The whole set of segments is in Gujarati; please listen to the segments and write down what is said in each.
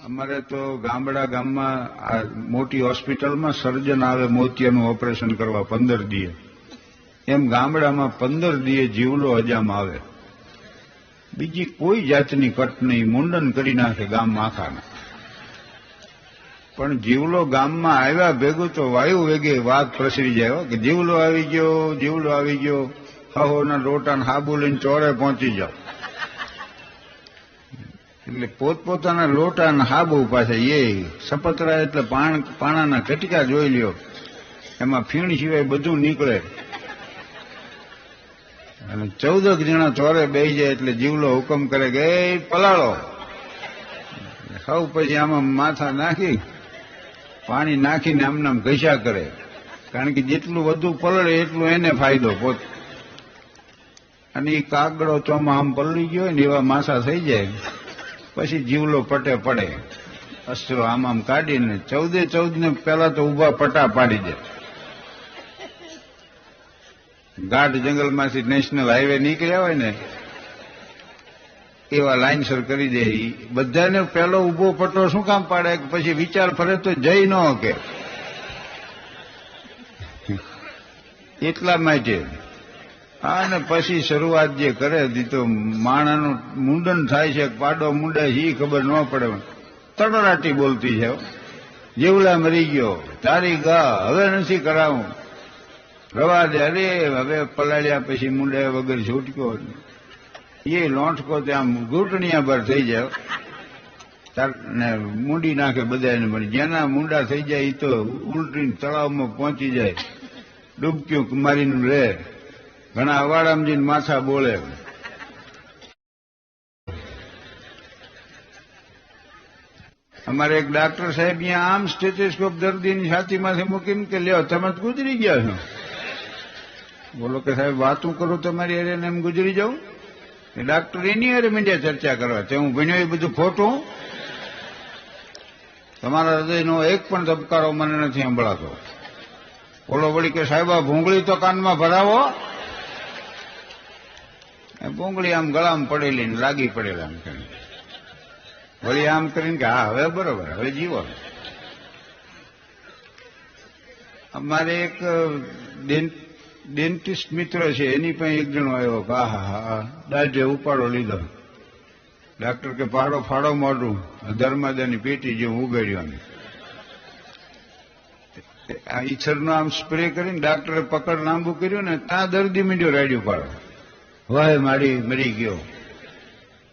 અમારે તો ગામમાં આ મોટી હોસ્પિટલમાં સર્જન આવે મોતિયાનું ઓપરેશન કરવા 15 દીએ, એમ ગામડામાં 15 દીએ જીવલો હજામ આવે. બીજી કોઈ જાતની કટ નહીં, મુંડન કરી નાખે ગામમાં આખાના. પણ જીવલો ગામમાં આવ્યા ભેગું તો વાયુ વેગે વાત પ્રસરી જાય કે જીવલો આવી ગયો, જીવલો આવી ગયો. હહોના રોટાને હાબુ લઈને ચોરે પહોંચી જાઓ. એટલે પોતપોતાના લોટા અને હાબુ પાસે એ સપતરા એટલે પાણાના કટકા જોઈ લ્યો, એમાં ફીણ સિવાય બધું નીકળે. અને 14 જણા ચોરે બેસી જાય એટલે જીવલો હુકમ કરે કે એ પલાળો. સૌ પછી આમાં માથા નાખી પાણી નાખીને આમ ઘસ્યા કરે, કારણ કે જેટલું વધુ પલળે એટલું એને ફાયદો પોત. અને એ કાગડો ચોમાં આમ પલળી ગયો ને એવા માથા થઈ જાય. પછી જીવલો પટે પડે, અસ્ત્રો આમ કાઢીને 14 ને પેલા તો ઉભા પટા પાડી દે. ગાઢ જંગલમાંથી નેશનલ હાઈવે નીકળ્યા હોય ને એવા લાઈનસર કરી દે. બધાને પેલો ઉભો પટ્ટો શું કામ પાડે? પછી વિચાર ફરે તો જઈ ન કે એટલા માટે. અને પછી શરૂઆત જે કરે તો માણાનું મુંડન થાય છે, પાડો મુંડાય છે એ ખબર ન પડે. તડરાટી બોલતી છે, જીવલા મરી ગયો, તારી ગા હવે નથી કરાવું, રવા દે. અરે હવે પલાળ્યા પછી મુંડાય વગર છૂટક્યો. એ લોંઠકો ત્યાં ઘૂંટણિયા પર થઈ જાય ને મૂંડી નાખે બધાને. પણ જેના મુંડા થઈ જાય એ તો ઉલટીને તળાવમાં પહોંચી જાય, ડૂબક્યું મારીને રે. ઘણા અવાડામાં જઈને માથા બોલે. અમારે એક ડાક્ટર સાહેબ અહીંયા આમ સ્ટેથોસ્કોપ દર્દીની છાતીમાંથી મૂકીને કે લ્યો તમે ગુજરી ગયા છો. બોલો કે સાહેબ વાતું કરું તમારી અરે એમ ગુજરી જાઉં? એ ડાક્ટર એની અરે મીડિયા ચર્ચા કરવા તે હું ભણ્યો એ બધું ખોટું. તમારા હૃદયનો એક પણ ધબકારો મને નથી સંભળાતો. બોલો વળી કે સાહેબ આ ભૂંગળી તો કાનમાં ભરાવો. ભૂંગળી આમ ગળામાં પડેલી ને લાગી પડેલા આમ કરીને વળી આમ કરીને કે હા હવે બરોબર, હવે જીવો. અમારે એક ડેન્ટિસ્ટ મિત્ર છે, એની પાસે એક જણો આવ્યો કે હા દાઢે ઉપાડો લીધો. ડાક્ટર કે પાડો ફાડો મોઢું, ધર્માદાની પેટી જેવું ઉગાડ્યું. આ ઈચ્છરનો આમ સ્પ્રે કરીને ડાક્ટરે પકડ લાંબુ કર્યું ને ત્યાં દર્દી મીંડ્યો રાડ્યું પાડો. વાહ મારી મરી ગયો.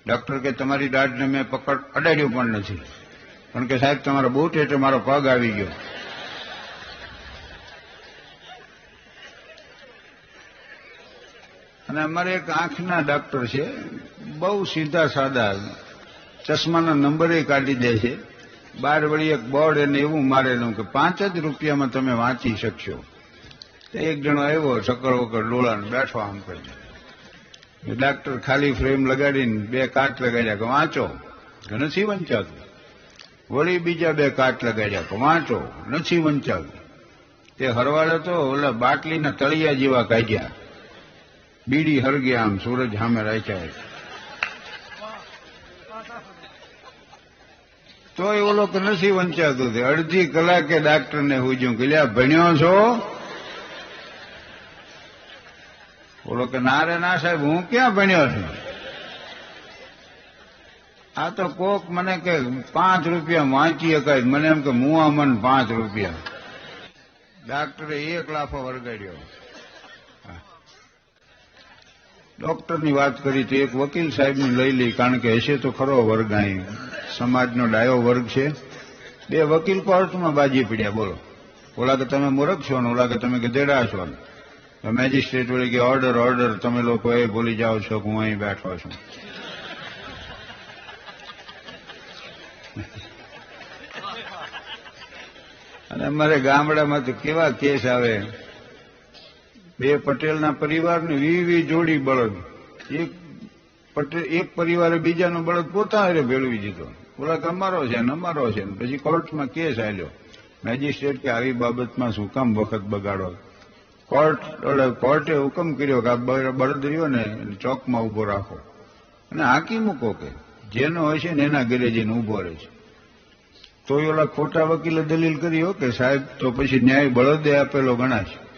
ડોક્ટર કે તમારી દાઢને મેં પકડ અડાડ્યું પણ નથી, પણ કે સાહેબ તમારા બૂટ એટલે મારો પગ આવી ગયો. અને અમારે એક આંખના ડાક્ટર છે, બહુ સીધા સાદા, ચશ્માના નંબરે કાઢી દે છે. બાર વળી એક બોર્ડ એને એવું મારેલું કે 5 જ રૂપિયામાં તમે વાંચી શકશો. એક જણો આવ્યો સકર વકર ડોળાને બેઠો આમ કરી. ડાક્ટર ખાલી ફ્રેમ લગાડીને 2 કાચ લગાડ્યા કે વાંચો, નથી વંચાતું. વળી બીજા 2 કાચ લગાડ્યા કે વાંચો, નથી વંચાતું. તે હરવાડે તો ઓલા બાટલીના તળિયા જેવા કાઢ્યા, બીડી હરગ્યા આમ સૂરજ સામે રાખ્યા. તો એ ઓલો કે નથી વંચાતું. અડધી કલાકે ડાક્ટરને પૂછ્યું કે લ્યા ભણ્યો છો? બોલો કે ના રે ના સાહેબ, હું ક્યાં ભણ્યો છું? આ તો કોક મને કે 5 રૂપિયા વાંચી શકાય, મને એમ કે મુઆ મન 5 રૂપિયા. ડાક્ટરે 1 લાફો વરગાડ્યો. ડોક્ટરની વાત કરી તો એક વકીલ સાહેબને લઈ લઈ, કારણ કે હશે તો ખરો વર્ગ, અહીં સમાજનો ડાયો વર્ગ છે. 2 વકીલ કોર્ટમાં બાજી પડ્યા. બોલો, ઓલા કે તમે મૂર્ખ છો ને ઓલા કે તમે ગધેડા છો. મેજિસ્ટ્રેટ વળી કે ઓર્ડર ઓર્ડર, તમે લોકો એ ભૂલી જાઓ છો કે હું અહીં બેઠો છું. અને અમારે ગામડામાં તો કેવા કેસ આવે. 2 પટેલના પરિવારને 20 જોડી બળદ. એક પરિવારે બીજાનો બળદ પોતા હારે ભેળવી દીધો. ઓલા કે અમારો છે ને અમારો છે ને. પછી કોર્ટમાં કેસ આવ્યો. મેજિસ્ટ્રેટ કે આવી બાબતમાં શું કામ વખત બગાડો? કોર્ટે હુકમ કર્યો કે આ બળદ રહ્યો ને ચોકમાં ઉભો રાખો અને હાંકી મૂકો. કે જેનો હશે ને એના ઘરે જઈને ઊભો રહે છે. તો ઓલા ખોટા વકીલે દલીલ કરી હો કે સાહેબ તો પછી ન્યાય બળદે આપેલો ગણાશે.